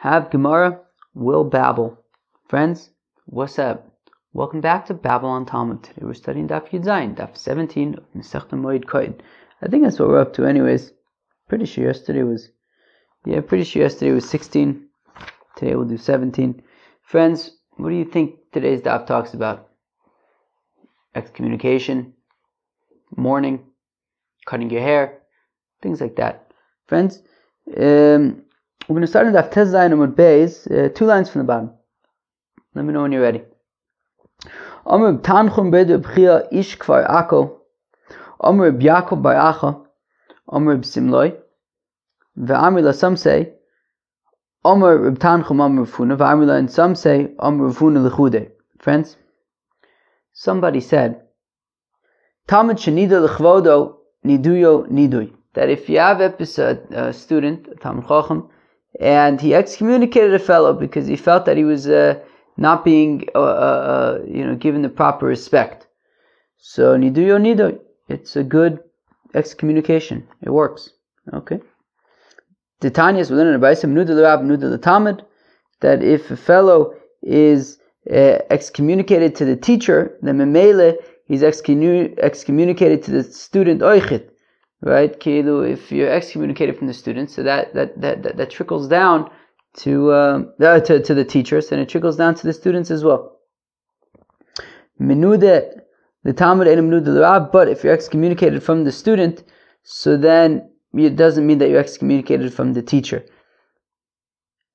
Have Gemara, will babble. Friends, what's up? Welcome back to Babylon Talmud. Today we're studying Daf Yud Zayin, Daf 17 of Masechta Moed Katan. I think that's what we're up to anyways. Pretty sure yesterday was 16. Today we'll do 17. Friends, what do you think today's Daf talks about? Excommunication, mourning, cutting your hair, things like that. Friends, we're going to start in Daf Tez Zayin Amud Beis, 2 lines from the bottom. Let me know when you're ready. Amr Tanchum Bedu B'chia Ish Kfar Ako, Amr B'Yakov Bar Acha, Amr B'Simloi, Ve'amri La some say, Amr Tanchum Amr V'Funa, Ve'amri La and some say, Amr V'Funa L'chude. Friends, somebody said, Talmud Shenida L'chvodo Niduyo Nidui. That if you have a student, a Talmud Chacham, and he excommunicated a fellow because he felt that he was not being given the proper respect. So niduyo nidoy, it's a good excommunication. It works. Okay. Titanias within an abaysim nuda l'rab nuda l'tamid, that if a fellow is excommunicated to the teacher, then memele he's excommunicated to the student oichit. Right, Kilu, if you're excommunicated from the students, so that trickles down to the teachers, and it trickles down to the students as well. Menude, the Talmud ain't menude l'rab, but if you're excommunicated from the student, so then it doesn't mean that you're excommunicated from the teacher.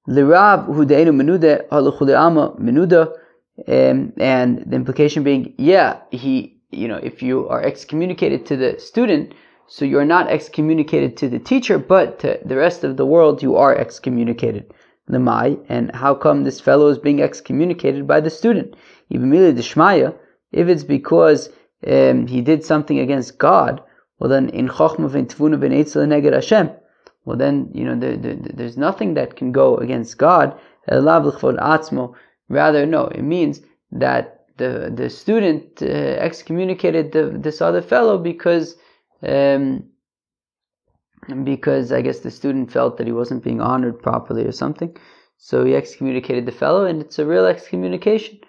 L'rab hu de'enu menude haluchu le'ama menuda, and the implication being, if you are excommunicated to the student, so you're not excommunicated to the teacher, but to the rest of the world you are excommunicated. Lemai, and how come this fellow is being excommunicated by the student? If it's because he did something against God, well then in Chochmah v'Tevuna v'Neitzel neged Hashem. Well then, there's nothing that can go against God. Rather, no, it means that the student excommunicated this other fellow because I guess the student felt that he wasn't being honored properly or something. So he excommunicated the fellow, and it's a real excommunication.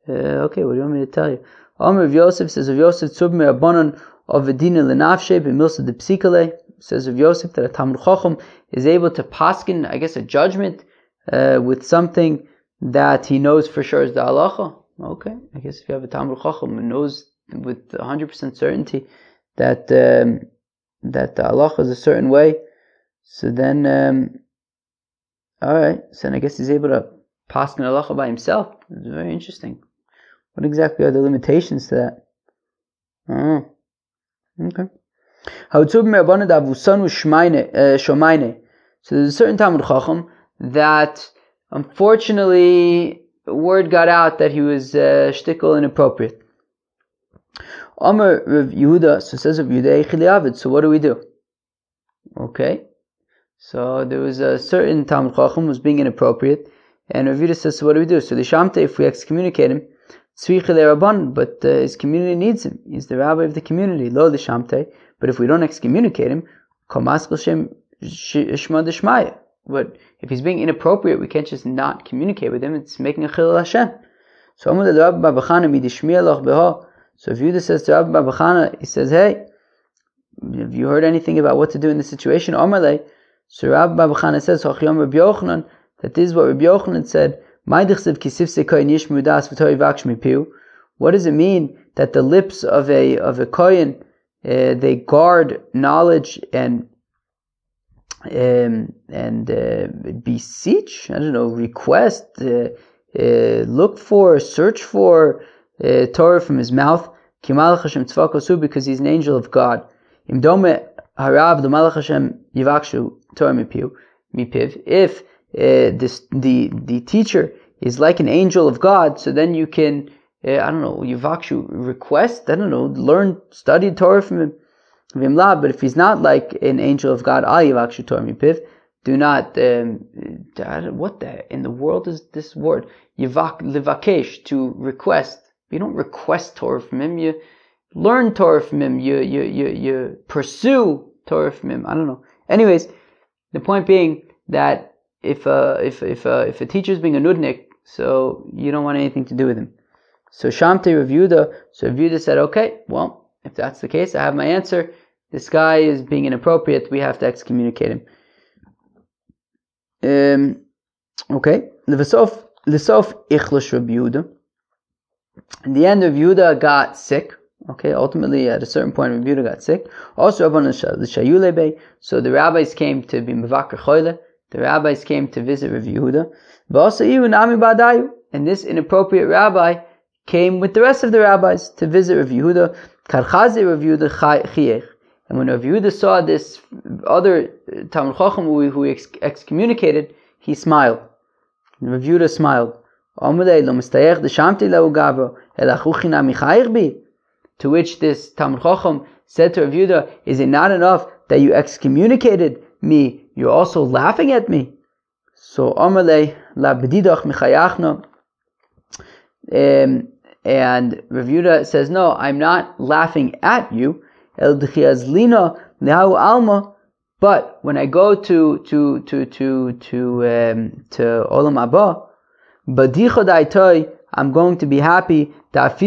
Okay, what do you want me to tell you? Amr of Yosef says of Yosef tzub me'abanon of Vedina lenafshe b'milsa de psikale, says of Yosef that a Talmud Chacham is able to paskin, I guess, a judgment with something that he knows for sure is the halacha. Okay, I guess if you have a Talmud Chacham who knows with 100% certainty that the halacha is a certain way, so then alright, so then I guess he's able to pass an halacha by himself. It's very interesting. What exactly are the limitations to that? Okay. So there's a certain Talmud Chacham that unfortunately word got out that he was shtickle inappropriate. Amr Rav Yehuda, so says Rav Yehuda, so what do we do? Okay, so there was a certain Talmud Chacham who was being inappropriate, and Rav Yehuda says, so what do we do? So the Shamte, if we excommunicate him, but his community needs him. He's the rabbi of the community, lo the Shamte. But if we don't excommunicate him, but if he's being inappropriate, we can't just not communicate with him. It's making a chilul Hashem. So Amr the Rabbi Babachana midishmiya loch beha. So if Yehuda says to Rabbi Babachana, he says, hey, have you heard anything about what to do in this situation? Omerle. So Rabbi Babachana says, that this is what Rabbi Yochanan said. What does it mean that the lips of a kohen they guard knowledge and beseech? I don't know, request, look for, search for Torah from his mouth, because he's an angel of God. If the teacher is like an angel of God, so then you can, yivakshu, request, learn, study Torah from him. But if he's not like an angel of God, yivakshu Torah mipiv, do not, what the in the world is this word? Livakesh, to request. You don't request Torah from him, you learn Torah from him, you pursue Torah from him. I don't know. Anyways, the point being that if a teacher's being a nudnik, so you don't want anything to do with him. So Shamte Rav Yehuda said, okay, well, if that's the case, I have my answer. This guy is being inappropriate. We have to excommunicate him. Okay. L'sof ichlush Rav Yehuda. In the end, Rav Yehuda got sick. Okay. Ultimately, at a certain point, Rav Yehuda got sick. Also, so the rabbis came to be mevaker choyle. The rabbis came to visit Rav Yehuda. And this inappropriate rabbi came with the rest of the rabbis to visit Rav Yehuda. And when Rav Yehuda saw this other Talmid Chacham who excommunicated, he smiled. And Rav Yehuda smiled. To which this Talmid Chacham said to Rav Yehuda, is it not enough that you excommunicated me? You're also laughing at me. So Amalei la bedidach michayachna. And Rav Yehuda says, no, I'm not laughing at you. El d'chiazlina lehu alma. But when I go to Olam Haba, badicha daitoi, I'm going to be happy that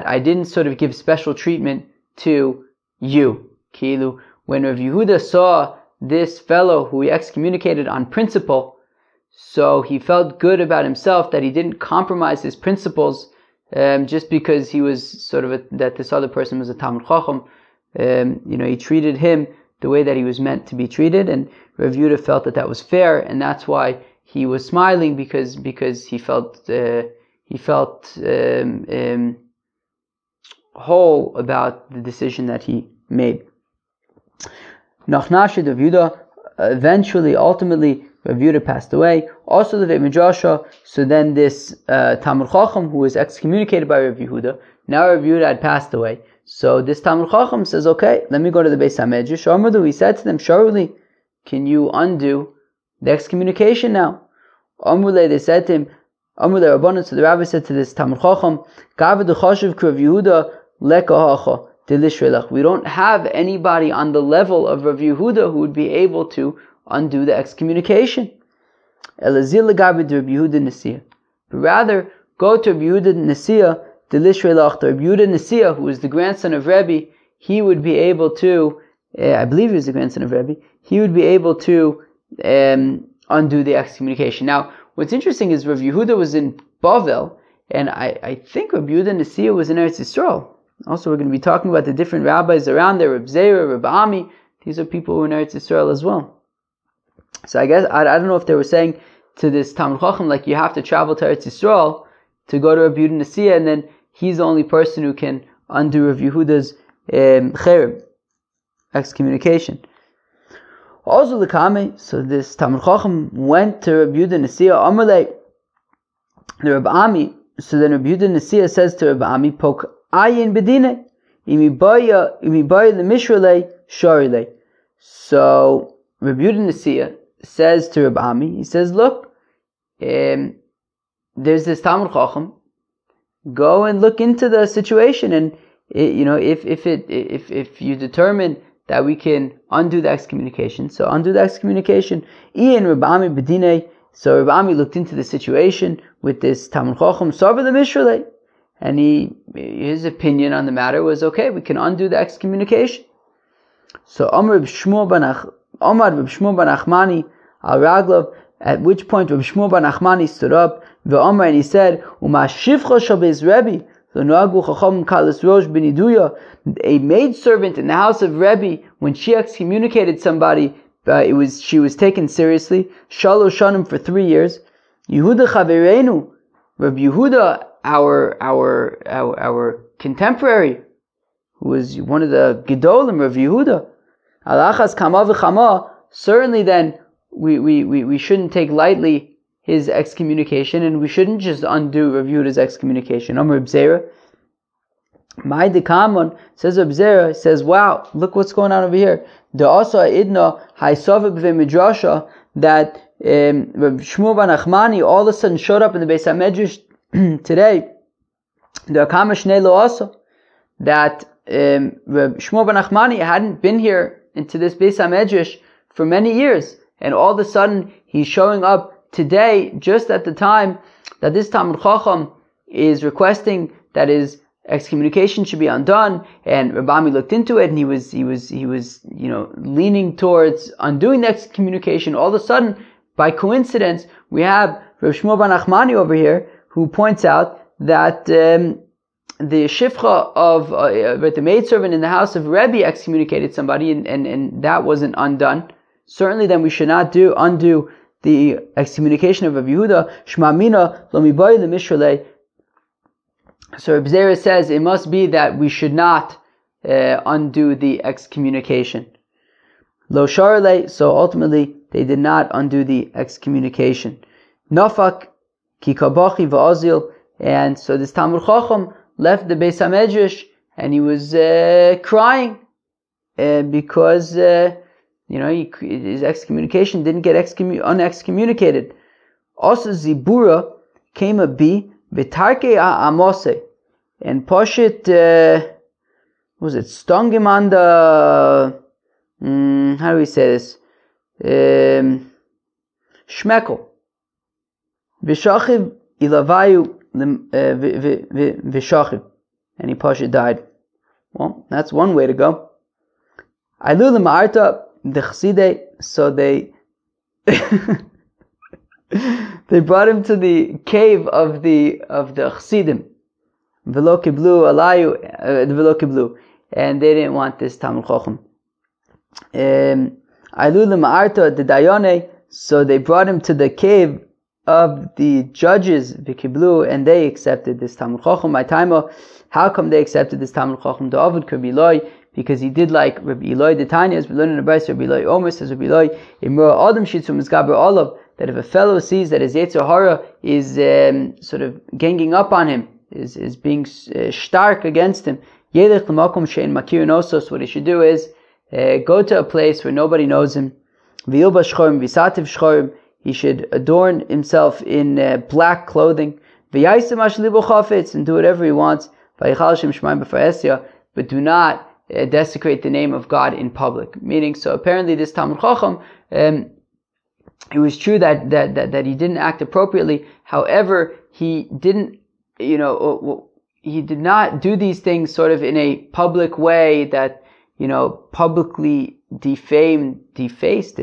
I didn't sort of give special treatment to you. Kilu. When Rav Yehuda saw this fellow who he excommunicated on principle, so he felt good about himself that he didn't compromise his principles just because he was sort of that this other person was a Talmid Chacham. He treated him the way that he was meant to be treated, and Rav Yehuda felt that was fair, and that's why he was smiling because he felt whole about the decision that he made. Nachnashid Rav Yehuda, ultimately, Rav Yehuda passed away. Also the Veit Midrasha. So then this Talmid Chacham who was excommunicated by Rav Yehuda, now Rav Yehuda had passed away. So this Talmid Chacham says, okay, let me go to the Beis HaMedrash. Amrulu, he said to them, Sharuli, can you undo the excommunication now? Amrule, they said to him, Amrule Rabbanan, so the rabbi said to this Talmid Chacham, Gavad Chashiv Rav Yehuda lekahacha. We don't have anybody on the level of Rav Yehuda who would be able to undo the excommunication. But rather, go to Rav Yehuda Nesiya, Rav Yehuda Nesiya, who is the grandson of Rebbe. He would be able to, I believe he was the grandson of Rebbe, he would be able to undo the excommunication. Now, what's interesting is Rav Yehuda was in Bavel, and I think Rav Yehuda Nesiya was in Eretz Yisrael. Also, we're going to be talking about the different rabbis around there, Reb Zera, Reb Ami. These are people who are in Eretz Yisrael as well. So I guess, I don't know if they were saying to this Talmid Chacham, like you have to travel to Eretz Yisrael to go to Reb Yehuda Nesiya, and then he's the only person who can undo Rav Yehuda's cherem, excommunication. Also, so this Talmid Chacham went to Reb Yehuda Nesiya, Amalei, the Reb Ami. So then Reb Yehuda Nesiya says to Reb Ami, Pok ayin bedine, imibaya lemishrele sharile. So Reb Yehuda Nesiya says to Reb Ami, he says, look, there's this Talmid Chacham. Go and look into the situation, and if you determine that we can undo the excommunication, so undo the excommunication. Ian Reb Ami bedine. So Reb Ami looked into the situation with this Talmid Chacham, Sarva the Mishrele, and his opinion on the matter was, okay, we can undo the excommunication. So Amar Reb Shmuel ben Achmani al Raglav, at which point Reb Shmuel ben Achmani stood up, and he said, Umashivcha shabeis Rebbe, a maidservant in the house of Rebbe, when she excommunicated somebody, she was taken seriously. Shalosh shanim, for 3 years. Yehuda chavereinu, Rabbi Yehuda, our contemporary, who was one of the gedolim, Rabbi Yehuda, alachas kama v'chama. Certainly, then we shouldn't take lightly his excommunication, and we shouldn't just undo Rabbi Yehuda's excommunication. Reb Zera, my dekamon, says Reb Zera, says, wow, look what's going on over here. The also idna haisavik v'midrasha, that Reb Shmuel ben Achmani all of a sudden showed up in the Beis HaMedrash today. The Akama Shnei Lo also, that Reb Shmuel ben Achmani hadn't been here into this Beis HaMedrash for many years, and all of a sudden he's showing up today just at the time that this Talmud Chacham is requesting that his excommunication should be undone, and Rabbi looked into it, and he was leaning towards undoing the excommunication. All of a sudden, by coincidence, we have Rav Shmuel Bar Nachmani over here who points out that the shifcha of the maidservant in the house of Rebbe excommunicated somebody, and that wasn't undone. Certainly, then we should not undo the excommunication of Rav Yehuda. Shma mina lo miboy lemishralei. So Reb Zera says it must be that we should not undo the excommunication. Lo sharle, so ultimately they did not undo the excommunication. Nafak ki kabachi va'azil, and so this Talmud Chacham left the Beis HaMedrash and he was crying because his excommunication didn't get unexcommunicated. Also Zibura came a B Vitarke Amose, and Poshit stung him on the how do we say this? Shmekel. Vishachiv ilavayu vishachiv, and he Poshit died. Well, that's one way to go. Ailu l'ma'arta the Chassidei, so they they brought him to the cave of the Chassidim, v'lo kiblu alayu, v'lo kiblu, and they didn't want this Talmud Chacham. Ailu l'ma'arta the Dayone, so they brought him to the cave of the judges, v'kiblu, and they accepted this Talmud Chacham. My timer, how come they accepted this Talmud Chacham? David Kirbiloi, because he did like Rabbi Eloi the Tanya, as we learn in the Brayso, Rabbi Eloi Omer says Rabbi Eloi, Imra Adam Shitzu Mizgaber Olav, that if a fellow sees that his Yetzer Hara is sort of ganging up on him, is being stark against him, Yelech L'makom Shein Makir Nosos, what he should do is go to a place where nobody knows him, V'yilba Shchorim, V'sativ Shchorim, he should adorn himself in black clothing, V'yaisim Ashlibo Chafetz, and do whatever he wants, V'yichal Shem Shemaim B'Faresya, but do not desecrate the name of God in public. Meaning, so apparently this Talmud Chacham, it was true that he didn't act appropriately. However, he didn't, he did not do these things sort of in a public way that, publicly defaced,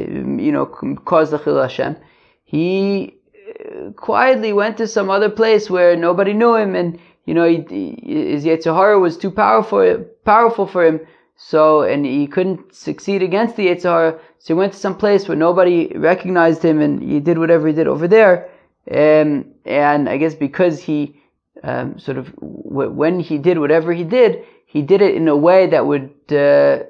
caused the Chil Hashem. He quietly went to some other place where nobody knew him, and his Yetzer Hara was too powerful for him, so, and he couldn't succeed against the Yetzer Hara, so he went to some place where nobody recognized him, and he did whatever he did over there, and I guess because he when he did whatever he did it in a way that would, try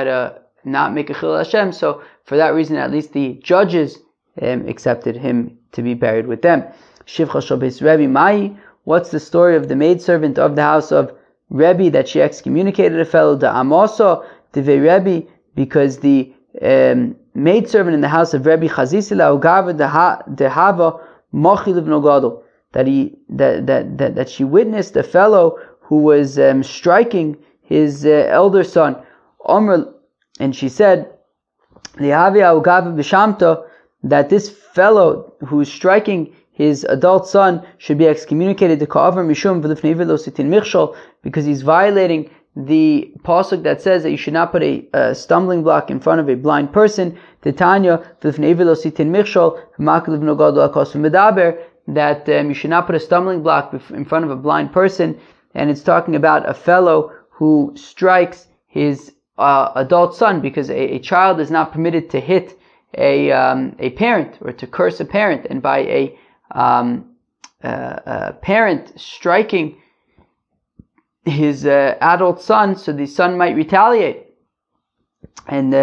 to not make a Chil Hashem, so for that reason, at least the judges accepted him to be buried with them. Shivcha Shobes Rebbe Mai. What's the story of the maidservant of the house of Rebbe that she excommunicated a fellow? The Amoso Devei Rebbe, because the maidservant in the house of Rebbe Chazisila Ugava Dehava Mochi Livno Gadol, that she witnessed a fellow who was striking his elder son. Omer, and she said, Lehavia Ugava B'Shamta, that this fellow who is striking his adult son should be excommunicated to Ka'avar Mishum V'lifnei V'lo Sitin Michshol, because he's violating the pasuk that says that you should not put a stumbling block in front of a blind person. Titania V'lifnei V'lo Sitin Michshol V'makil V'no Gadol HaKos V'medaber, that you should not put a stumbling block in front of a blind person, and it's talking about a fellow who strikes his adult son, because a child is not permitted to hit a parent or to curse a parent, and by a parent striking his adult son, so the son might retaliate and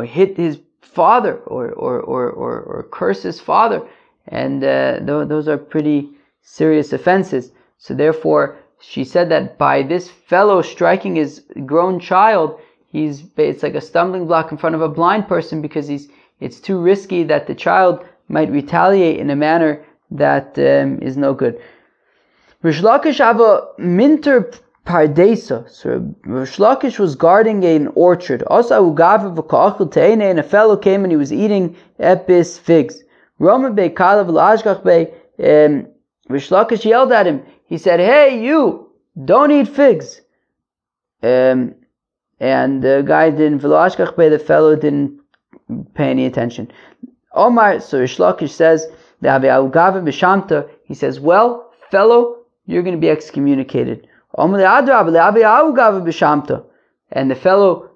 hit his father or curse his father, and those are pretty serious offenses. So therefore, she said that by this fellow striking his grown child, it's like a stumbling block in front of a blind person, because it's too risky that the child might retaliate in a manner that is no good. Rish Lakish have a minter pardesa. So Rish Lakish was guarding an orchard. Also, and a fellow came and he was eating epis figs. Rama Bey Kalav Lashkach Bey. Rish Lakish yelled at him. He said, "Hey, you, don't eat figs." And the guy didn't. V'lashkach Bey, the fellow didn't pay any attention. Omar. So Rish Lakish says, he says, "Well, fellow, you're going to be excommunicated." And the fellow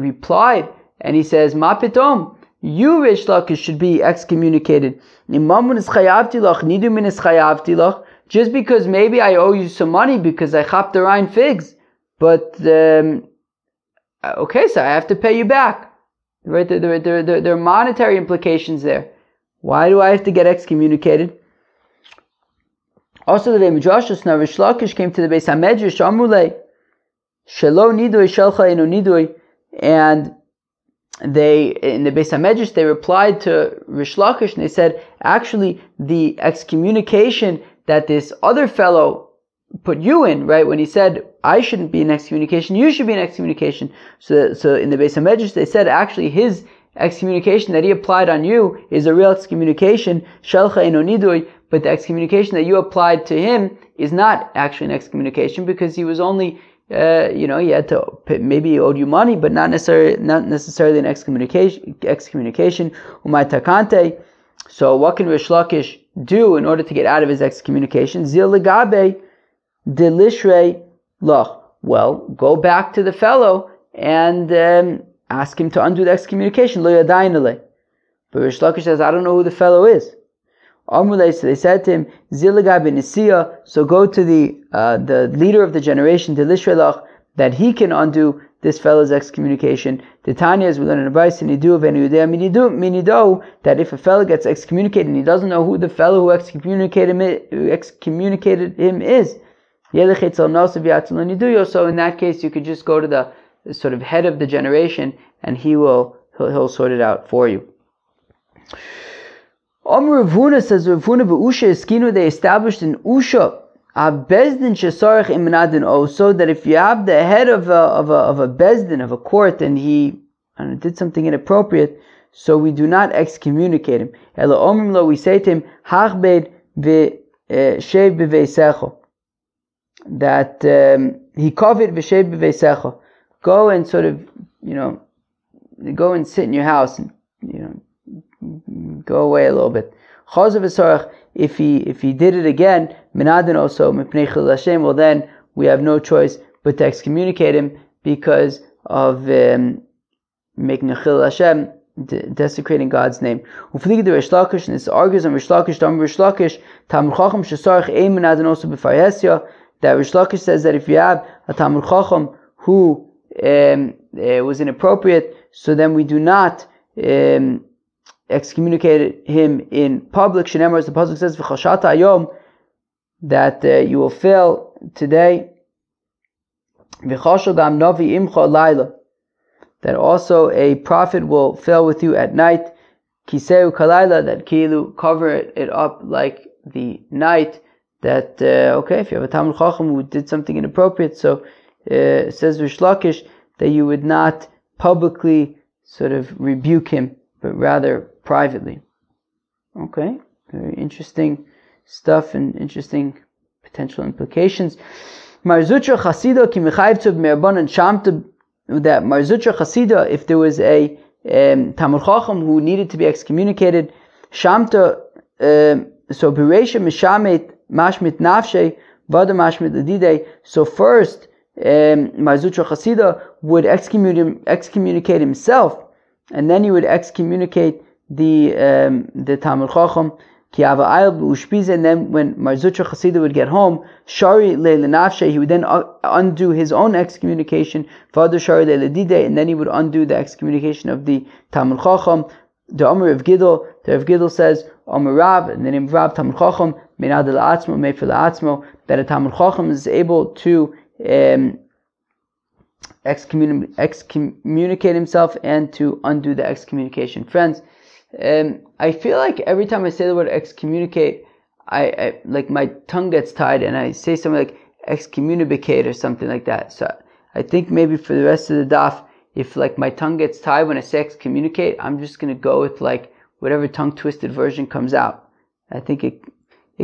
replied, and he says, "Ma pitom, you Rish Lakish should be excommunicated. Just because maybe I owe you some money because I chapped the Rhine figs, but okay, so I have to pay you back." Right? There are monetary implications there. Why do I have to get excommunicated? Also, the Midrashos now Rish Lakish came to the Beis Hamedrash Amrulei Shelo Nidui Shelcha Eno Nidui, and they in the Beis Hamedrash they replied to Rish Lakish and they said, actually, the excommunication that this other fellow put you in, right? When he said, "I shouldn't be in excommunication, you should be in excommunication." So in the Beis Hamedrash they said, actually, his excommunication that he applied on you is a real excommunication, Shelcha Eno Nidui, but the excommunication that you applied to him is not actually an excommunication because he was only, he had to, maybe he owed you money, but not necessarily an excommunication. Umay takante. So what can Rish Lakish do in order to get out of his excommunication? Zil legabe delishrei lach. Well, go back to the fellow and ask him to undo the excommunication. Lo yadainale. But Rish Lakish says, I don't know who the fellow is. Amrulei, so they said to him, Zilagai ben Nisiya, so go to the leader of the generation, the Lishrelach, that he can undo this fellow's excommunication. The Tanya, as we learn in the Bryce, that if a fellow gets excommunicated and he doesn't know who the fellow who excommunicated him is, so in that case you could just go to the sort of head of the generation and he'll sort it out for you. Rav Huna says, Rav Huna v'usha eskinu, they established an usha, a bezdin shesarich imanadin o, so that if you have the head of a bezdin, of a court, and he did something inappropriate, so we do not excommunicate him. Ela omrim lo, we say to him, hachbed v'shev b'veisecho, that he covered v'shev b'veisecho, go and sort of, go and sit in your house and, go away a little bit. If he did it again, well then we have no choice but to excommunicate him because of making a chil Hashem, desecrating God's name. And this argues on Rish Lakish, that Rish Lakish says that if you have a Talmud Chacham who was inappropriate, so then we do not excommunicated him in public. Shenemar, as the pasuk says, "V'chashata hayom," that you will fail today. V'chashu gam novi imcha laila, that also a prophet will fail with you at night. Kiseu kalayla, that kilu, cover it up like the night. That if you have a Talmud Chacham who did something inappropriate, so says Rish Lakish that you would not publicly sort of rebuke him, but rather privately. Okay, very interesting stuff and interesting potential implications. Marzutra Chasida ki mechayiv tov me'abanan shamta, that Marzutra Chasida, if there was a Talmud Chacham who needed to be excommunicated, shamta, so bereisha mishamet mashmit nafshe vada mashmit ladide. So first, Marzutra Chasida would excommunicate himself, and then he would excommunicate the Talmud Chacham, and then when Marzutra Chasida would get home, Shari Le'lenafshe, he would then undo his own excommunication, Father Shari Le'ledide, and then he would undo the excommunication of the Talmud Chacham. The Amr of Gidel, the Rav Gidel says, Amr Rav, and the name of Rav, Talmud Chacham, Menad La'atzmo, Me'fil La'atzmo, that a Talmud Chacham is able to excommunicate himself and to undo the excommunication. Friends, I feel like every time I say the word excommunicate, I like my tongue gets tied and I say something like excommunicate or something like that. So I think maybe for the rest of the daf, if like my tongue gets tied when I say excommunicate, I'm just going to go with like whatever tongue twisted version comes out. I think it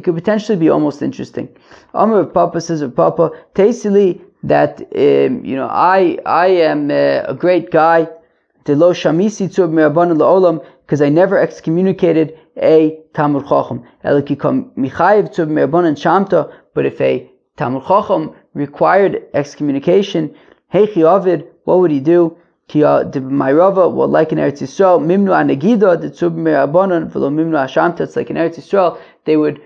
could potentially be almost interesting. Amr of Papa says of Papa, Tasili, that I am a great guy, because I never excommunicated a Talmud Chacham. But if a Talmud Chacham required excommunication, what would he do? Like in Eretz Yisrael, it's like in Eretz Yisrael, they would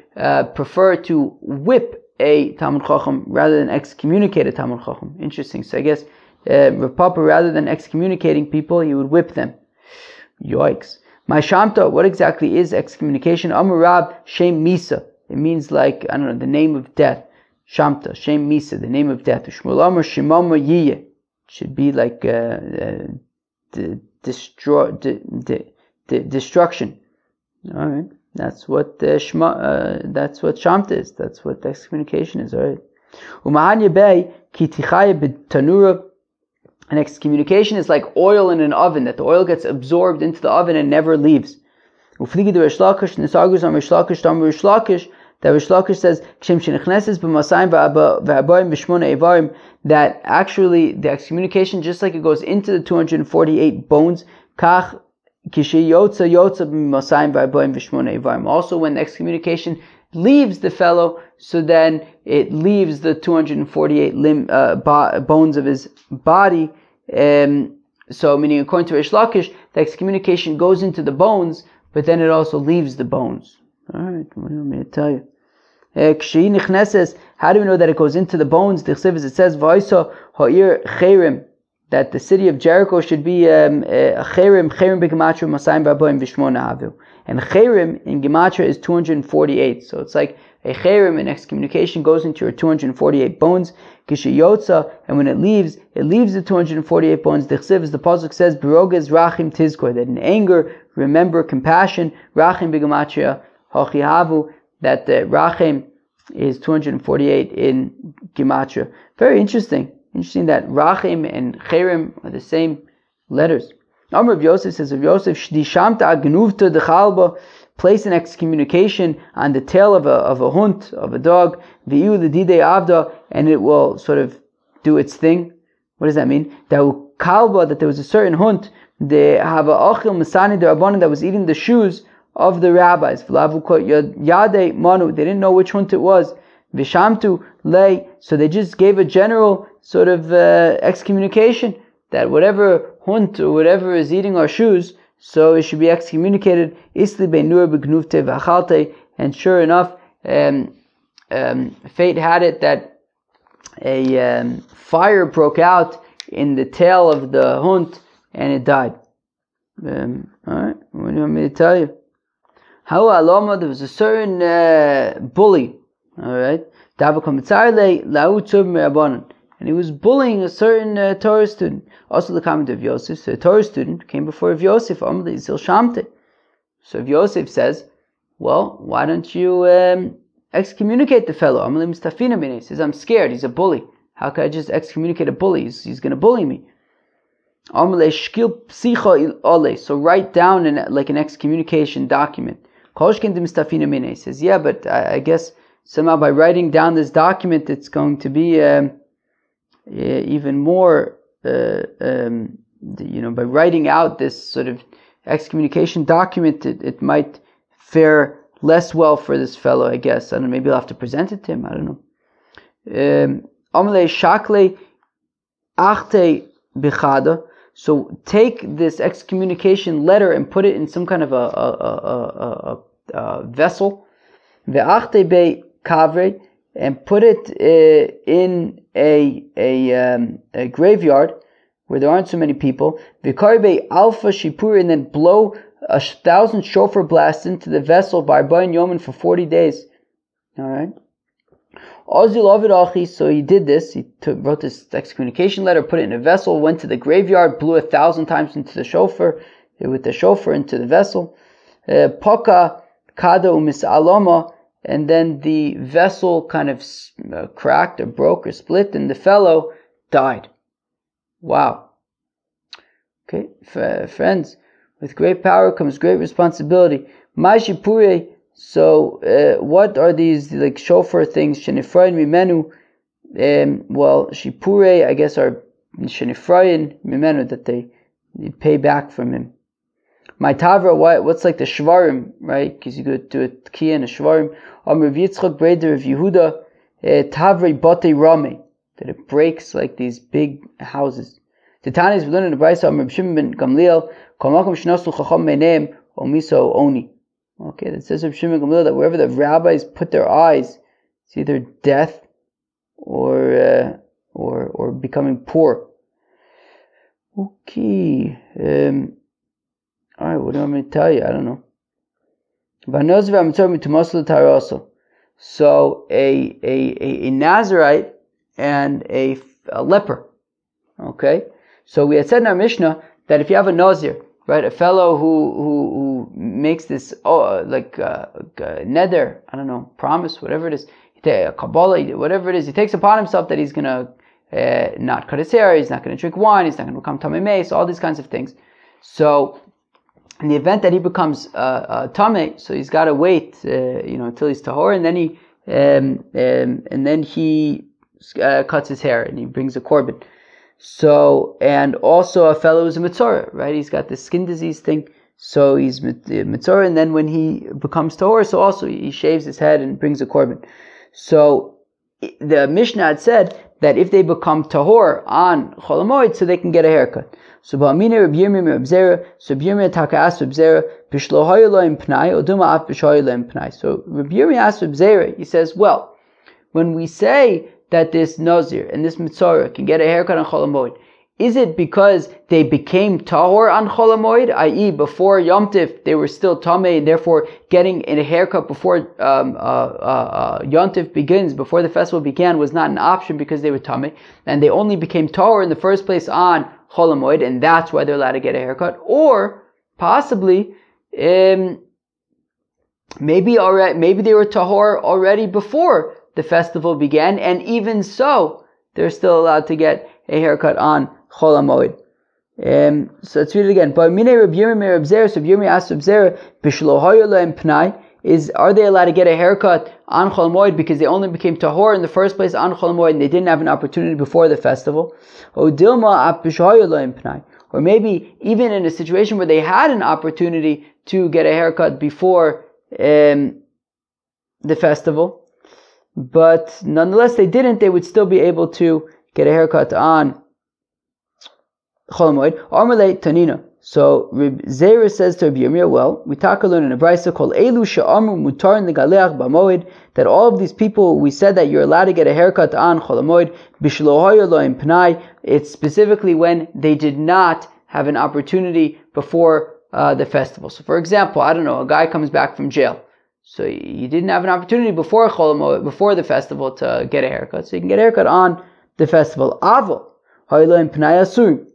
prefer to whip a Talmud Chacham rather than excommunicate a Talmud Chacham. Interesting. So I guess Rav Papa, rather than excommunicating people, he would whip them. Yikes. My Shamta, what exactly is excommunication? Amurab Shem Misa. It means like, I don't know, the name of death. Shamta, Shem Misa, the name of death. Shmuel Amar Shemama Yiyeh. Should be like destruction. All right, that's what that's what Shamta is. That's what excommunication is. All right. Umahanya Bay Kitichaya B'Tanura. An excommunication is like oil in an oven, that the oil gets absorbed into the oven and never leaves. Ufligi de Rish Lakish, Nisagus on Rish Lakish, Tam Rish Lakish, that Rish Lakish says, that actually the excommunication, just like it goes into the 248 bones, also when the excommunication leaves the fellow, so then it leaves the 248 bones of his body. So meaning according to Rish Lakish, the excommunication goes into the bones, but then it also leaves the bones. Alright, what do you want me to tell you? How do we know that it goes into the bones? It says, that the city of Jericho should be Cherim b'gematria Masayim b'arboim v'shmona havu. And Cherim in gematria is 248. So it's like a Cherim in excommunication goes into your 248 bones. Kishiyotza, and when it leaves the 248 bones. The Chsiv, as the pasuk says, Beroges rachim tizkor, that in anger remember compassion. Rachim b'gematria hachi havu, that the rachim is 248 in gematria. Very interesting. Interesting that Rachim and Cherim are the same letters. Amr of Yosef says of Yosef, Shdishamta agnuvta dechalba, place an excommunication on the tail of a hunt, of a dog, v'yu l'didei avda, and it will sort of do its thing. What does that mean? That kalba, that there was a certain hunt, they have a ochil masani derabbanan, that was eating the shoes of the rabbis. Yade manu, they didn't know which hunt it was. Vishamtu lay, so they just gave a general sort of excommunication that whatever hunt or whatever is eating our shoes, so it should be excommunicated. Isli beinur b'gnuvte v'achalte, and sure enough, fate had it that a fire broke out in the tail of the hunt and it died. Alright, what do you want me to tell you? How alama, there was a certain bully. Alright, and he was bullying a certain Torah student. Also the comment of Yosef, so a Torah student came before of Yosef. So if Yosef says, well, why don't you excommunicate the fellow? He says, I'm scared, he's a bully. How can I just excommunicate a bully? He's going to bully me. So write down like an excommunication document. He says, yeah, but I guess somehow by writing down this document, it's going to be even more, by writing out this sort of excommunication document, it might fare less well for this fellow, I guess. I don't know, maybe I'll have to present it to him, I don't know. So take this excommunication letter and put it in some kind of a vessel, kavre, and put it in a graveyard where there aren't so many people. Vikarbe alpha shipur, and then blow 1,000 shofar blasts into the vessel by Bayan Yoman for 40 days. All right. So he did this. He wrote this excommunication letter, put it in a vessel, went to the graveyard, blew 1,000 times into the shofar, with the shofar into the vessel. Poka kada umis alama, and then the vessel kind of cracked or broke or split, and the fellow died. Wow. Okay, friends, with great power comes great responsibility. Ma'ashipure. So, what are these like shofar things? Shenifrayin mimenu. Well, shipure, I guess, are shenifrayin mimenu, that they pay back from him. My tavra, what's like the shvarim, right? Because you go to a tkiya and a shvarim. Rav Yitzchak Breder of Yehuda, tavrei bate rame, that it breaks like these big houses. Titanis we learn in the Brisa, Rav Shimon ben Gamliel, kol makom shnasu chacham meineim omiso oni. Okay, that says Rav Shimon ben Gamliel that wherever the rabbis put their eyes, it's either death or becoming poor. Okay. Alright, what do you want me to tell you? I don't know. So a Nazirite and a leper. Okay? So we had said in our Mishnah that if you have a Nazir, right, a fellow who makes this neder, I don't know, promise, whatever it is, a Kabbalah, whatever it is, he takes upon himself that he's gonna not cut his hair, he's not gonna drink wine, he's not gonna become tamei meis, all these kinds of things. So in the event that he becomes tamei, so he's got to wait, until he's tahor, and then he cuts his hair and he brings a korban. So, and also a fellow who's a mitzorah, right? He's got this skin disease thing, so he's mitzorah, and then when he becomes tahor, so also he shaves his head and brings a korban. So the Mishnah had said that if they become tahor on Chol HaMoed, so they can get a haircut. So Ba'amine Reb Yirmiyah Reb Zera, so Reb Yirmiyah taka asked Reb Zera, Bishlo hayolayim pnai, oduma af bishoyolayim pnai. So Reb Yirmiyah asked Reb Zera, he says, well, when we say that this Nazir and this Mitzorah can get a haircut on Chol HaMoed, is it because they became tahor on Chol HaMoed, i.e. before Yom Tif they were still tamei, and therefore getting a haircut before Yom Tif begins, before the festival began, was not an option because they were tamei, and they only became tahor in the first place on Chol HaMoed, and that's why they're allowed to get a haircut? Or possibly, maybe they were tahor already before the festival began, and even so, they're still allowed to get a haircut on Chol HaMoed. So let's read it again. Are they allowed to get a haircut on Chol HaMoed because they only became tahor in the first place on Chol HaMoed and they didn't have an opportunity before the festival? Or maybe even in a situation where they had an opportunity to get a haircut before the festival, but nonetheless they didn't, they would still be able to get a haircut on Chol HaMoed. Armalei Tanina. So Reb Zera says to Reb Yirmiyah, well, we talk alone in a brisa called Elu she'amru mutarin legaleach b'moed, that all of these people, we said that you're allowed to get a haircut on Chol HaMoed, b'shlo hoya lo im pnai. It's specifically when they did not have an opportunity before the festival. So for example, I don't know, a guy comes back from jail. So he didn't have an opportunity before Chol HaMoed, before the festival, to get a haircut. So he can get a haircut on the festival. Avo hoya lo im pnai asur.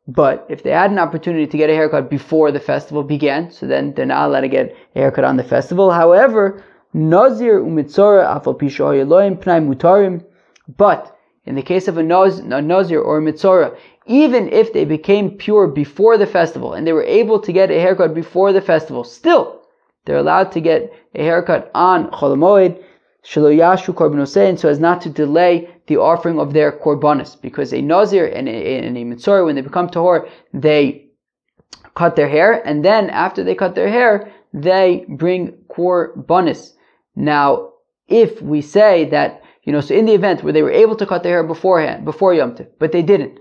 But if they had an opportunity to get a haircut before the festival began, so then they're not allowed to get a haircut on the festival. However, Nazir u'mitzorah afal pi shehoyeloim pnai mutarim. But in the case of a Nazir or a mitzorah, even if they became pure before the festival and they were able to get a haircut before the festival, still they're allowed to get a haircut on Chol HaMoed, shelo yashu korbanosei, so as not to delay the offering of their korbanos, because a Nazir and a Mitzorah, when they become tahor, they cut their hair, and then after they cut their hair, they bring korbanos. Now, if we say that, so in the event where they were able to cut their hair beforehand, before Yom Tov, but they didn't.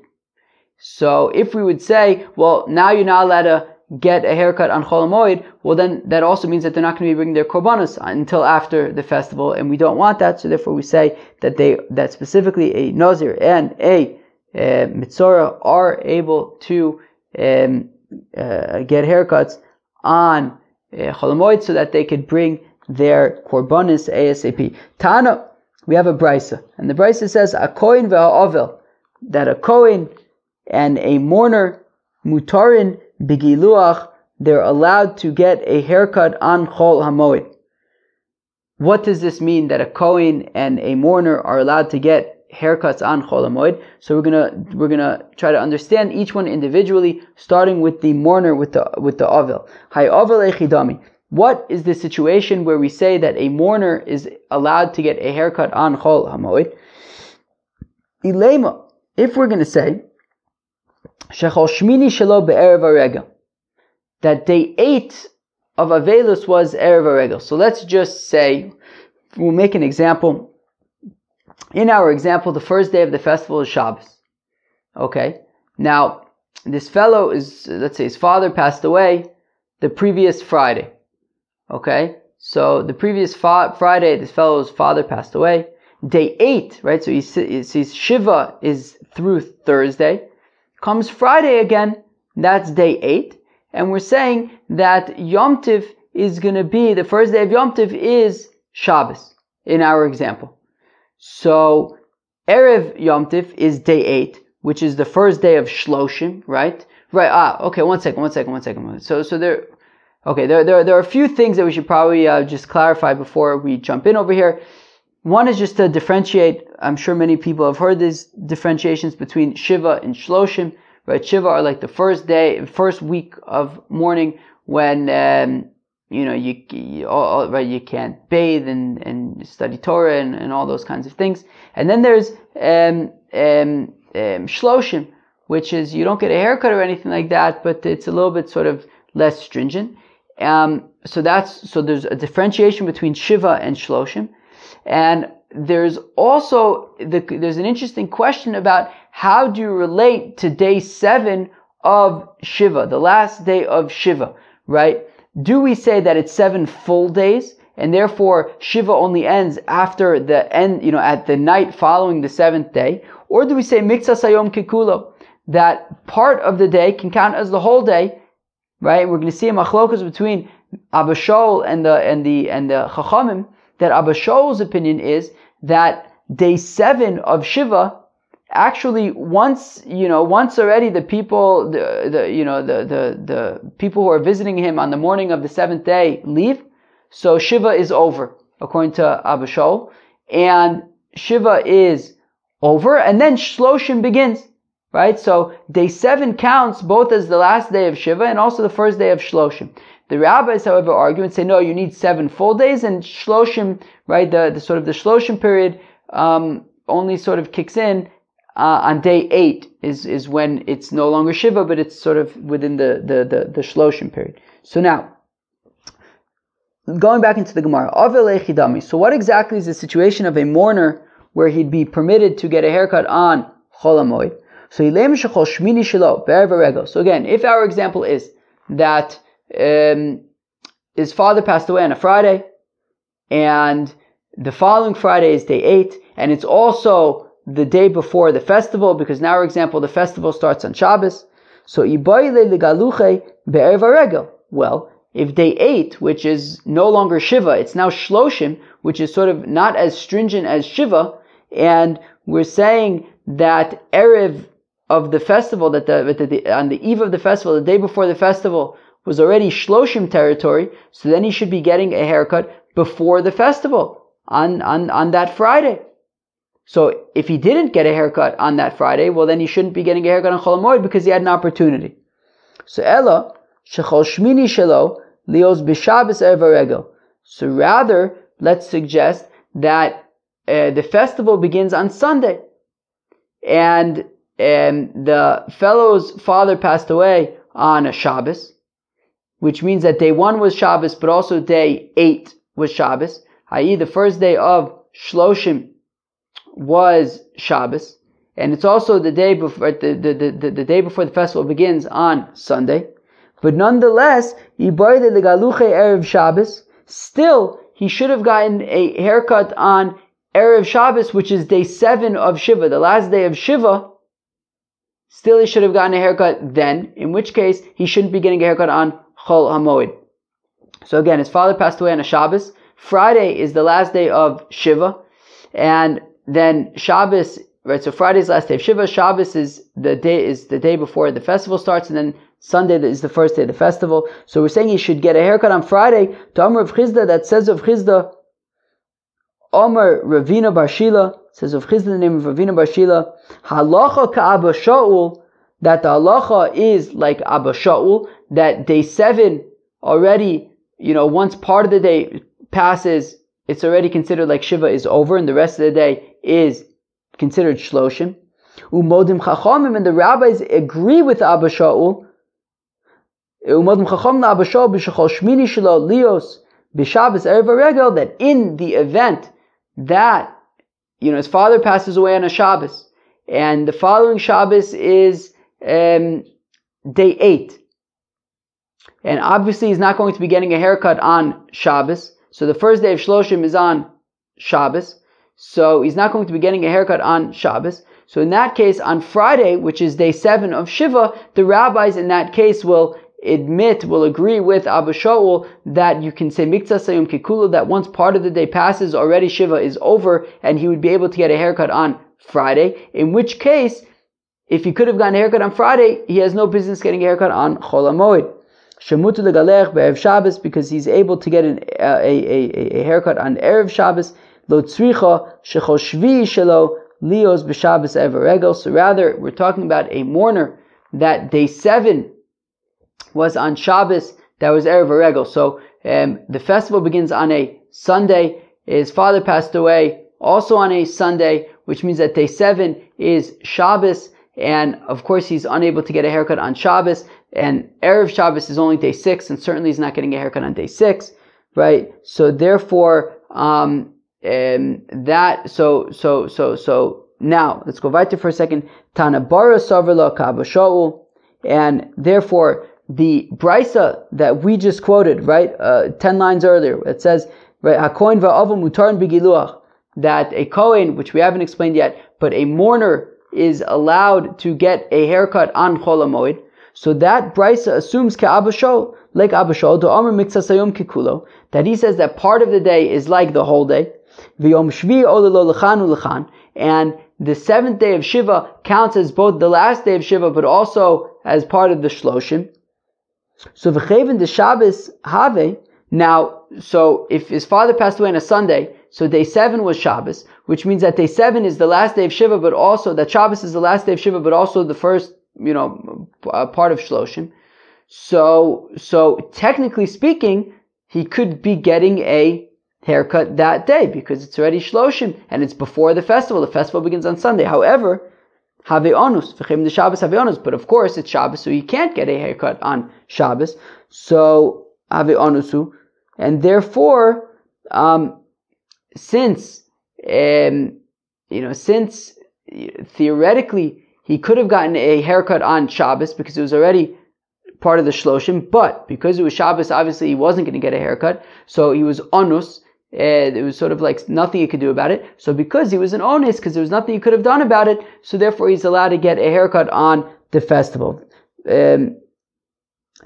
So if we would say, well, now you're not allowed to get a haircut on Chol HaMoed, well then that also means that they're not going to be bringing their korbanos until after the festival, and we don't want that, so therefore we say that specifically a Nazir and a Mitzorah are able to get haircuts on Chol HaMoed so that they could bring their korbanos ASAP. Tana, we have a brisa, and the brisa says a kohen ve'ha'ovel, that a kohen and a mourner, mutarin bigiluach, they're allowed to get a haircut on Chol HaMoed. what does this mean that a Kohen and a mourner are allowed to get haircuts on Chol HaMoed? So we're gonna try to understand each one individually, starting with the mourner, with the Avel. Hay Avel Echidami. What is the situation where we say that a mourner is allowed to get a haircut on Chol HaMoed? Ilema, if we're gonna say Shechol Shmini Shelo Be'erev HaRegel, that day 8 of Avelus was Erev HaRegel. So let's just say, we'll make an example. In our example, the first day of the festival is Shabbos. Okay? Now, this fellow is, let's say his father passed away the previous Friday. Okay? So the previous Friday, this fellow's father passed away. Day 8, right? So he sees Shiva is through Thursday. Comes Friday again, that's day 8. And we're saying that Yom Tiv is going to be, the first day of Yom Tiv is Shabbos, in our example. So, Erev Yom Tiv is day 8, which is the first day of Shloshim, right? Right, okay, one second. So there are a few things that we should probably just clarify before we jump in over here. One is just to differentiate, I'm sure many people have heard these differentiations between Shiva and Shloshim. Right, Shiva are like the first week of mourning when you can't bathe and study Torah and all those kinds of things. And then there's Shloshim, which is you don't get a haircut or anything like that, but it's a little bit sort of less stringent. So there's a differentiation between Shiva and Shloshim, and there's also there's an interesting question about how do you relate to day 7 of Shiva, the last day of Shiva, right? Do we say that it's 7 full days, and therefore Shiva only ends after the end, at the night following the 7th day? Or do we say Miktsas Hayom Kikulo, that part of the day can count as the whole day, right? We're going to see a machlokas between Abba Shaul and the Chachamim, that Abba Shaul's opinion is that day 7 of Shiva, actually once already the people, the people who are visiting him on the morning of the 7th day leave, so Shiva is over, according to Abba Shaul, and Shiva is over, and then Shloshim begins, right? So day 7 counts both as the last day of Shiva and also the first day of Shloshim. The rabbis, however, argue and say, no, you need 7 full days, and Shloshim, right, the sort of the Shloshim period, only sort of kicks in, on day 8 is when it's no longer Shiva, but it's sort of within the Shloshim period. So now, going back into the Gemara, Avel Echidami. So what exactly is the situation of a mourner where he'd be permitted to get a haircut on Chol HaMoed? So Ilem Shechol Shmini Shelo Be'erev HaRegel. So again, if our example is that his father passed away on a Friday, and the following Friday is day 8, and it's also the day before the festival, because in our example, the festival starts on Shabbos. So, Ibayle Ligaluche Be'erev HaRegel. Well, if day 8, which is no longer Shiva, it's now Shloshim, which is sort of not as stringent as Shiva, and we're saying that Erev of the festival, that on the eve of the festival, the day before the festival, was already Shloshim territory, so then he should be getting a haircut before the festival, on that Friday. So if he didn't get a haircut on that Friday, well then he shouldn't be getting a haircut on Chol HaMoed because he had an opportunity. So Ella, Shechol Shmini Shelo, Leos B'Shabbos Erev HaRegel. So rather, let's suggest that the festival begins on Sunday, and the fellow's father passed away on a Shabbos, which means that day 1 was Shabbos, but also day 8 was Shabbos, i.e. the first day of Shloshim was Shabbos, and it's also the day before the day before the festival begins on Sunday. But nonetheless, Erev Shabbos, still he should have gotten a haircut on Erev Shabbos, which is day 7 of Shiva, the last day of Shiva. Still he should have gotten a haircut then, in which case he shouldn't be getting a haircut on Chol HaMoed. So again, his father passed away on a Shabbos. Friday is the last day of Shiva, and then Shabbos, right? So Friday's last day of Shiva. Shabbos is the day before the festival starts, and then Sunday is the first day of the festival. So we're saying he should get a haircut on Friday. To Amr of Chizda, that says of Chizda, Omer Ravina Bar Shila, says Rav Chisda the name of Ravina Bar Shila, halacha ka'Abba Shaul, that the halacha is like Abba Shaul, that day 7 already, once part of the day passes, it's already considered like Shiva is over, and the rest of the day is considered Shloshim. Umodim Chachamim, and the rabbis agree with Abba Shaul. Umodim Chachamim Abba Shaul b'shechol shmini shelo lios b'Shabbos erev haregel, that in the event that his father passes away on a Shabbos, and the following Shabbos is day 8, and obviously he's not going to be getting a haircut on Shabbos, so the first day of Shloshim is on Shabbos, so he's not going to be getting a haircut on Shabbos. So in that case, on Friday, which is day 7 of Shiva, the rabbis in that case will agree with Abba Shaul that you can say Miktzah Sayum Kikulu, that once part of the day passes, already Shiva is over, and he would be able to get a haircut on Friday, in which case, if he could have gotten a haircut on Friday, he has no business getting a haircut on Chol HaMoed. Shemutu legalech be'erev Shabbos, because he's able to get a haircut on Erev Shabbos. Lo tzricha shechol shvi shelo lios b'Shabbos erev haregel. So rather, we're talking about a mourner that day 7 was on Shabbos, that was Erev haregel. So the festival begins on a Sunday. His father passed away also on a Sunday, which means that day 7 is Shabbos, and of course he's unable to get a haircut on Shabbos, and Erev Shabbos is only day 6, and certainly he's not getting a haircut on day 6, right? So therefore, now let's go weiter for a second. Tana bara savrla ka'Abba Shaul, and therefore the brisa that we just quoted, right, 10 lines earlier, it says, right, hakohen va'avu mutarin b'giluach, that a kohen, which we haven't explained yet, but a mourner is allowed to get a haircut on Chol HaMoed. So that brisa assumes Abba Shaul, like Abba Shaul, do Omer Miktzah Sayom Kikulo, that he says that part of the day is like the whole day. V'yom Shvi olelo lechan ulechan, and the 7th day of Shiva counts as both the last day of Shiva, but also as part of the Shloshim. So v'cheven de Shabbos have. Now, so if his father passed away on a Sunday, so day 7 was Shabbos, which means that day 7 is the last day of Shiva, but also that Shabbos is the last day of Shiva, but also the first, part of Shloshim. So technically speaking, he could be getting a haircut that day because it's already Shloshim and it's before the festival. The festival begins on Sunday. However, have onus, v'chem de Shabbos have onus, but of course it's Shabbos, so he can't get a haircut on Shabbos. So have onusu, and therefore, since theoretically he could have gotten a haircut on Shabbos because it was already part of the Shloshim, but because it was Shabbos, obviously he wasn't going to get a haircut, so he was onus. It was sort of like nothing he could do about it. So because he was an onus, because there was nothing he could have done about it, so therefore he's allowed to get a haircut on the festival. Tana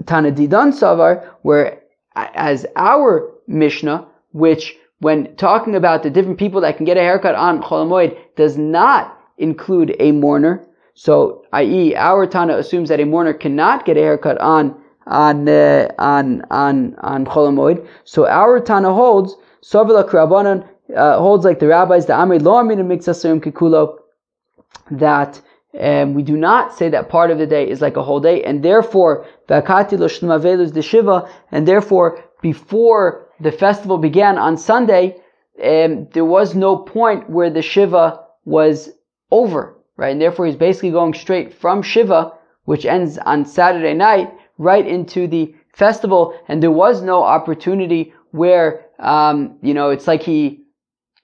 Didan Savar, where as our Mishnah, which when talking about the different people that can get a haircut on Chol HaMoed, does not include a mourner. So, i.e., our Tana assumes that a mourner cannot get a haircut on Chol HaMoed. So our Tana holds Savila Krabanan holds like the rabbis, the Amri Lo Amrin Miktzah Sayom Kikulo, that we do not say that part of the day is like a whole day, and therefore V'akati Lo Shlema Velus de Shiva, and therefore before the festival began on Sunday, there was no point where the Shiva was over, right? And therefore he's basically going straight from Shiva, which ends on Saturday night, right into the festival, and there was no opportunity where, it's like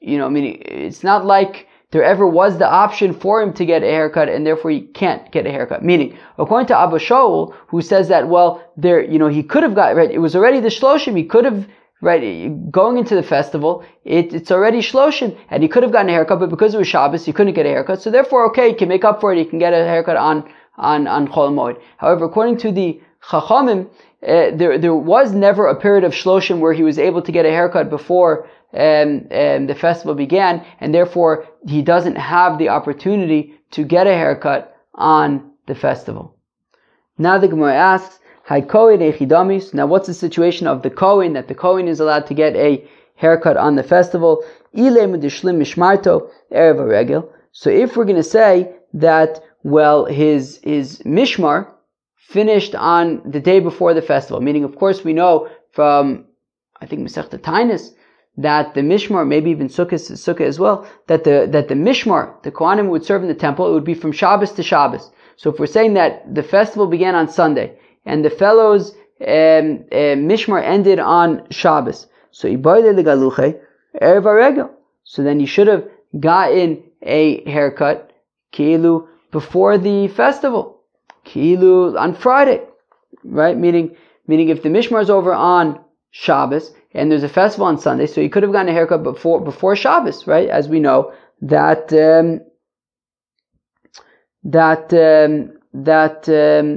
it's not like there ever was the option for him to get a haircut, and therefore he can't get a haircut. Meaning, according to Abba Shaul, who says that, he could have got, right, it was already the Shloshim, he could have, right, going into the festival, it's already Shloshim, and he could have gotten a haircut, but because it was Shabbos, he couldn't get a haircut, so therefore, okay, he can make up for it, he can get a haircut on Chol HaMoed. However, according to the Chachamim, there was never a period of Shloshim where he was able to get a haircut before the festival began, and therefore he doesn't have the opportunity to get a haircut on the festival. Now the Gemara asks, Hai Kohen Echidamis. Now what's the situation of the Kohen, that the Kohen is allowed to get a haircut on the festival? So if we're going to say that, well, his mishmar finished on the day before the festival, meaning, of course, we know from, I think, Masechta Tainis, that the mishmar, maybe even Sukkah as well, that the mishmar, the kohanim would serve in the temple, it would be from Shabbos to Shabbos. So if we're saying that the festival began on Sunday, and the fellows' mishmar ended on Shabbos, so so then you should have gotten a haircut ki'ilu before the festival, ki'ilu on Friday, right? Meaning if the mishmar is over on Shabbos and there's a festival on Sunday, so you could have gotten a haircut before Shabbos, right? As we know that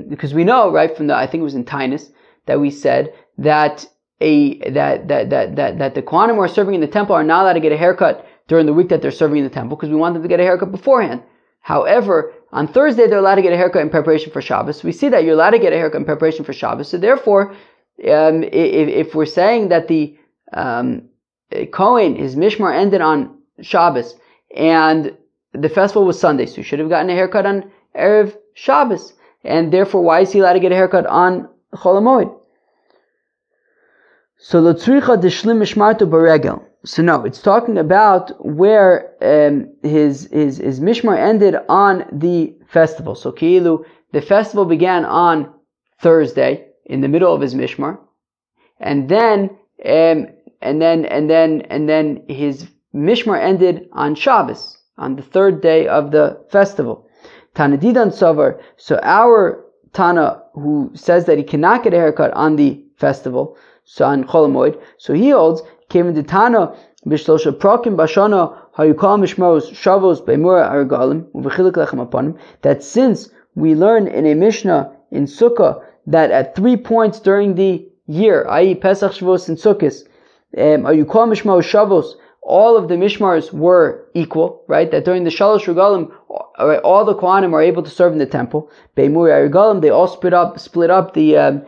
because we know, right, from I think it was in Tainus that we said that the kohanim who are serving in the temple are not allowed to get a haircut during the week that they're serving in the temple, because we want them to get a haircut beforehand. However, on Thursday they're allowed to get a haircut in preparation for Shabbos. We see that you're allowed to get a haircut in preparation for Shabbos. So therefore, if we're saying that the Kohen, his mishmar ended on Shabbos and the festival was Sunday, so he should have gotten a haircut on Erev Shabbos, and therefore why is he allowed to get a haircut on Chol HaMoed? So L'tzricha deshlim mishmarto baregel. So no, it's talking about where his mishmar ended on the festival. So Ki'ilu, the festival began on Thursday in the middle of his mishmar, and then his mishmar ended on Shabbos, on the third day of the festival. Tanadidan Savar, so our Tana who says that he cannot get a haircut on the festival, so on Chol HaMoed, so he holds, came into Tana, Bishlosha Prokim Bashana, Hayukal Mishmaros Shavos Beimura Argalim, Uvechilik Lechem Aponim, that since we learn in a Mishnah in Sukkah that at 3 points during the year, i.e. Pesach, Shavuos, and Sukkot, Hayukal Mishmaros Shavos, all of the mishmars were equal, right? That during the Shalosh Regalim, all the kohanim are able to serve in the temple. Beimuri Regalim, they all split up the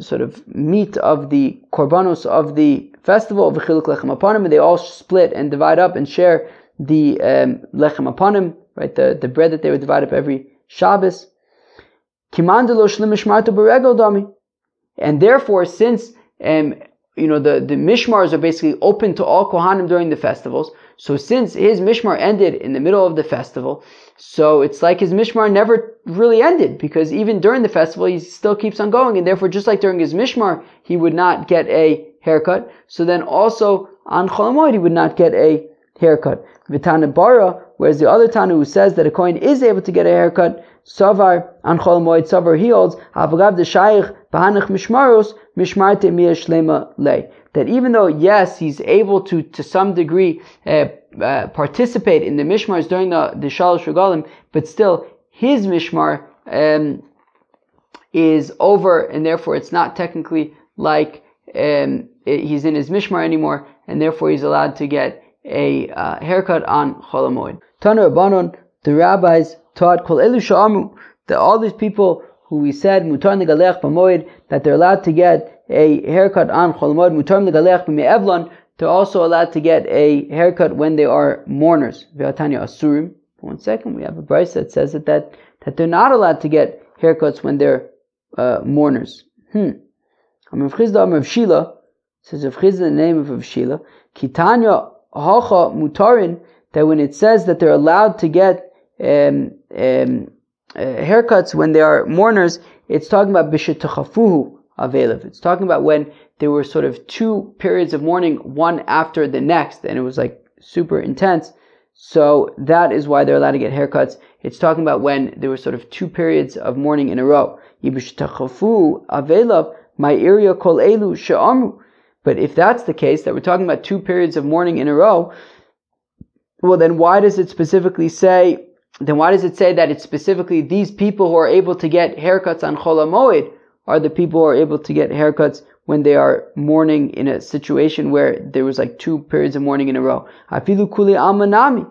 sort of meat of the korbanos of the festival of V'chiluk Lechem Aponim, and they all split and divide up and share the Lechem Aponim, right? The bread that they would divide up every Shabbos. Kimandelo Shlim Mishmarto B'Regel Dami, and therefore, since the mishmars are basically open to all kohanim during the festivals. So since his mishmar ended in the middle of the festival, so it's like his mishmar never really ended, because even during the festival he still keeps on going, and therefore just like during his mishmar he would not get a haircut, so then also on Chol HaMoed he would not get a haircut. V'tana bara, whereas the other Tana who says that a kohen is able to get a haircut, Savar on Chol HaMoed, Savar he holds, Avagav de Shaykh Bahanach Mishmaros Mishmarte Mia Shlema Le. That even though, yes, he's able to some degree participate in the mishmars during the Shalosh Regalim, but still his mishmar is over, and therefore it's not technically like he's in his mishmar anymore, and therefore he's allowed to get a haircut on Chol HaMoed. Tana Rabbanon, the rabbis taught Kol Elu Sha'amu, that all these people who we said Mutar Negalech B'Moed, that they're allowed to get a haircut on Chol HaMoed, Mutar Negalech B'Me'evlon, they're also allowed to get a haircut when they are mourners. V'atanya Asurim. For 1 second, we have a brayso that says that they're not allowed to get haircuts when they're mourners. Rav Chizda Rav Shila, says Rav Chizda the name of Rav Shila, Kitanya Hacha Mutarin, that when it says that they're allowed to get haircuts when they are mourners, it's talking about b'shetachafuhu avelav. It's talking about when there were sort of 2 periods of mourning, one after the next, and it was like super intense. So that is why they're allowed to get haircuts. It's talking about when there were sort of 2 periods of mourning in a row. B'shetachafuhu avelav ma'irya kol elu she'amru. But if that's the case, that we're talking about 2 periods of mourning in a row, well, then why does it say that it's specifically these people who are able to get haircuts on Chol HaMoed are the people who are able to get haircuts when they are mourning in a situation where there was like 2 periods of mourning in a row? Afilu kuli almanami,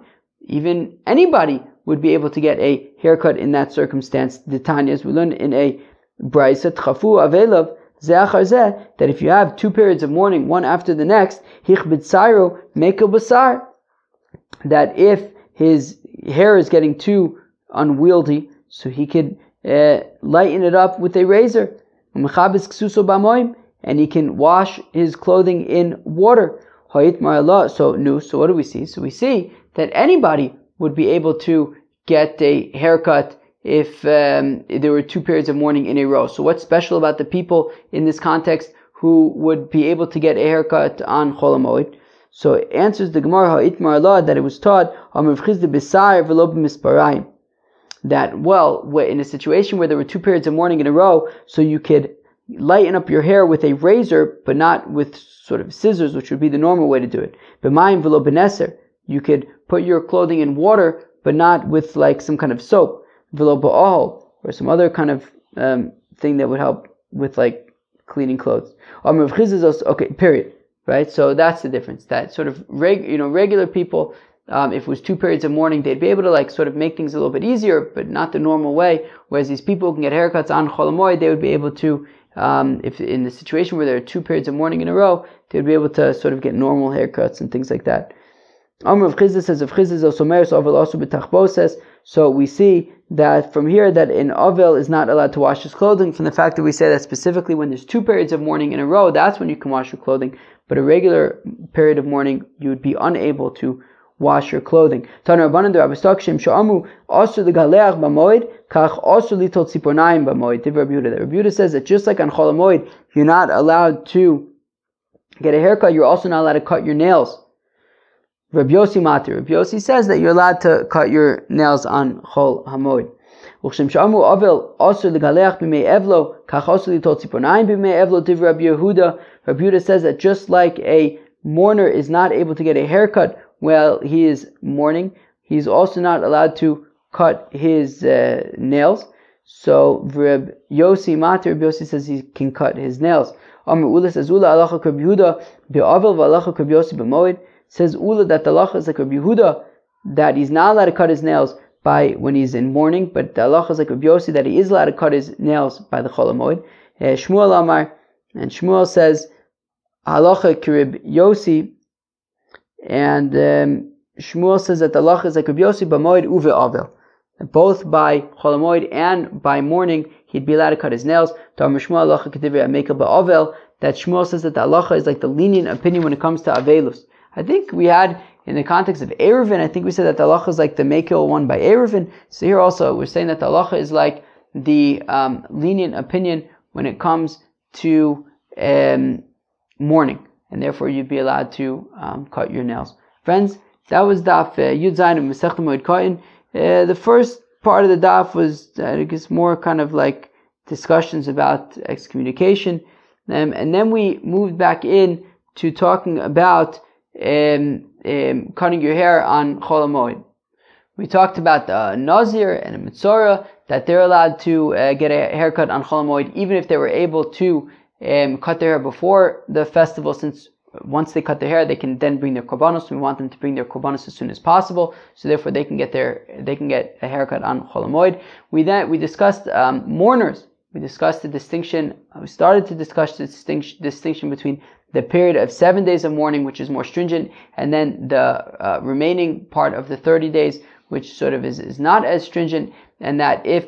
even anybody would be able to get a haircut in that circumstance. The Tanya, as we learn in a brayso, tchafu avelav that if you have 2 periods of mourning, one after the next, that if his hair is getting too unwieldy, so he could lighten it up with a razor, and he can wash his clothing in water. So what do we see? So we see that anybody would be able to get a haircut if there were 2 periods of mourning in a row. So what's special about the people in this context who would be able to get a haircut on Chol HaMoed? So it answers the Gemara that it was taught that, well, in a situation where there were 2 periods of mourning in a row, so you could lighten up your hair with a razor, but not with sort of scissors, which would be the normal way to do it. B'mayim v'lo b'neser, you could put your clothing in water, but not with like some kind of soap, v'lo ba'ol, or some other kind of thing that would help with like cleaning clothes. Okay, period. Right? So that's the difference. That sort of regular people, if it was 2 periods of mourning, they'd be able to like sort of make things a little bit easier, but not the normal way. Whereas these people who can get haircuts on Chol HaMoed, they would be able to, if in the situation where there are 2 periods of mourning in a row, they would be able to sort of get normal haircuts and things like that. Amr of Chizda says, of Chizda Zosomeres Ovel also b'tachboses. So we see that from here that an Ovel is not allowed to wash his clothing, from the fact that we say that specifically when there's 2 periods of mourning in a row, that's when you can wash your clothing. But a regular period of mourning, you would be unable to wash your clothing. Rabbi Yehuda says that just like on Chol HaMoed, you're not allowed to get a haircut, you're also not allowed to cut your nails. Rabbi Yossi says that you're allowed to cut your nails on Chol HaMoed. Rabbi Yehuda says that just like a mourner is not able to get a haircut while he is mourning, he's also not allowed to cut his nails. So Rabbi Yossi says he can cut his nails. Says Ula that the halacha is like Rabbi Yehuda, that he's not allowed to cut his nails by when he's in mourning, but the halacha is like Rabbi Yossi that he is allowed to cut his nails by the Chol HaMoed. Shmuel Amar, and Shmuel says halacha kirib Yossi, and Shmuel says that the halacha is like Rabbi Yossi b'moed uve avel. Both by Chol HaMoed and by mourning, he'd be allowed to cut his nails. That Shmuel says that the halacha is like the lenient opinion when it comes to avelus. I think we had, in the context of Eruvin, I think we said that the halacha is like the Mekil one by Eruvin. So here also we're saying that the halacha is like the lenient opinion when it comes to mourning, and therefore you'd be allowed to cut your nails. Friends, that was Daf Yud Zayin of Masechta Moed Katan. The first part of the Daf was, I guess, more kind of like discussions about excommunication, and then we moved back in to talking about cutting your hair on Chol HaMoed. We talked about the Nazir and a Mitzorah, that they're allowed to get a haircut on Chol HaMoed even if they were able to cut their hair before the festival, since once they cut their hair, they can then bring their korbanos. We want them to bring their korbanos as soon as possible, so therefore they can get a haircut on Chol HaMoed. We discussed mourners. We discussed the distinction. We started to discuss the distinction between the period of 7 days of mourning, which is more stringent, and then the remaining part of the 30 days, which sort of is not as stringent, and that if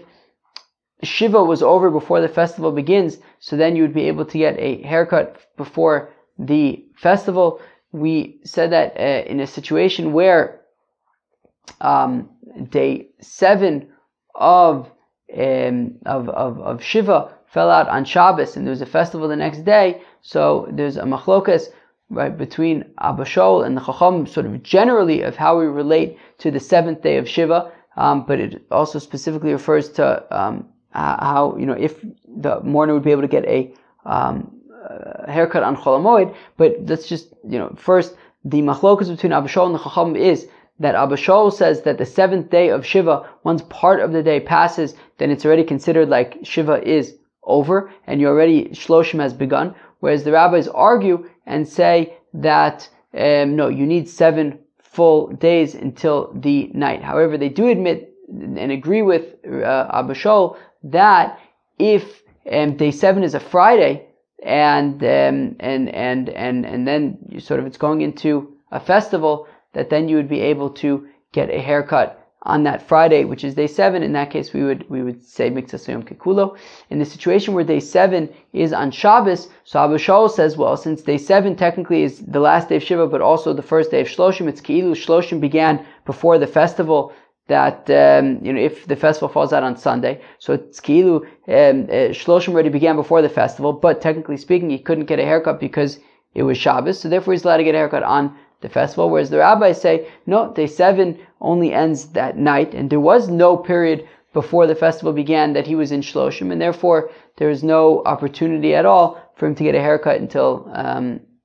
Shiva was over before the festival begins, so then you would be able to get a haircut before the festival. We said that in a situation where day 7 of Shiva fell out on Shabbos and there was a festival the next day, so there's a machlokas right between Abba Shaul and the Chacham, sort of generally of how we relate to the 7th day of Shiva, but it also specifically refers to how, if the mourner would be able to get a haircut on Chol HaMoed. But let's just, first, the machlokas between Abba Shaul and the Chacham is that Abba Shaul says that the 7th day of Shiva, once part of the day passes, then it's already considered like Shiva is over, and Shloshim has begun. Whereas the rabbis argue and say that, no, you need 7 full days until the night. However, they do admit and agree with Abba Shaul that if day 7 is a Friday, and then you sort of it's going into a festival, that then you would be able to get a haircut on that Friday, which is day 7. In that case, we would say Miktsas Yom Kekulo. In the situation where day 7 is on Shabbos, so Abu Shaul says, well, since day 7 technically is the last day of Shiva, but also the first day of Shloshim, it's Ki'ilu Shloshim began before the festival. That if the festival falls out on Sunday, so it's Ki'ilu Shloshim already began before the festival, but technically speaking, he couldn't get a haircut because it was Shabbos, so therefore he's allowed to get a haircut on the festival, whereas the rabbis say, no, day 7 only ends that night, and there was no period before the festival began that he was in Shloshim, and therefore there is no opportunity at all for him to get a haircut until,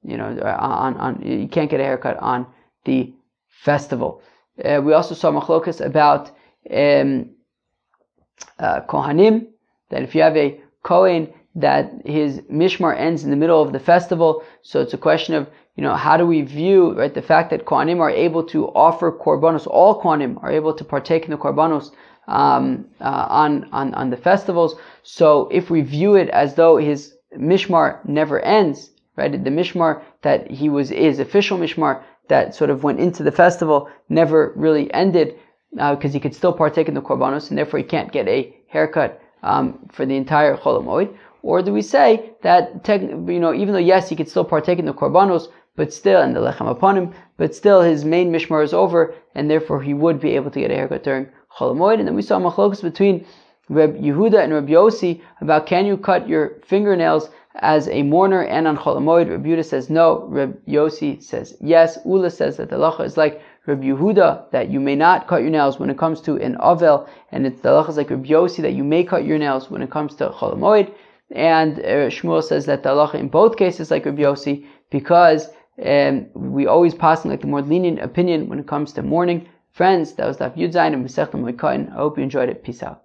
you can't get a haircut on the festival. We also saw machlokas about kohanim, that if you have a kohen that his mishmar ends in the middle of the festival, so it's a question of, how do we view, right, the fact that kohanim are able to offer korbanos, all kohanim are able to partake in the korbanos on the festivals. So if we view it as though his mishmar never ends, right, the mishmar that his official mishmar that sort of went into the festival never really ended, because he could still partake in the korbanos, and therefore he can't get a haircut for the entire Chol Moed. Or do we say that, even though yes, he could still partake in the korbanos, but still, and the lechem upon but still his main mishmar is over, and therefore he would be able to get a haircut during Chol Moed. And then we saw machlokas between Reb Yehuda and Reb Yossi about, can you cut your fingernails as a mourner and on Chol Moed? Reb Yehuda says no. Reb Yossi says yes. Ula says that the halacha is like Reb Yehuda, that you may not cut your nails when it comes to an avel, and the halacha is like Reb Yossi, that you may cut your nails when it comes to Chol Moed. And Shmuel says that the halacha in both cases like Reb Yossi, because we always pass like the more lenient opinion when it comes to mourning. Friends, that was Daf Yud Zayin and Masechta Moed Katan. I hope you enjoyed it. Peace out.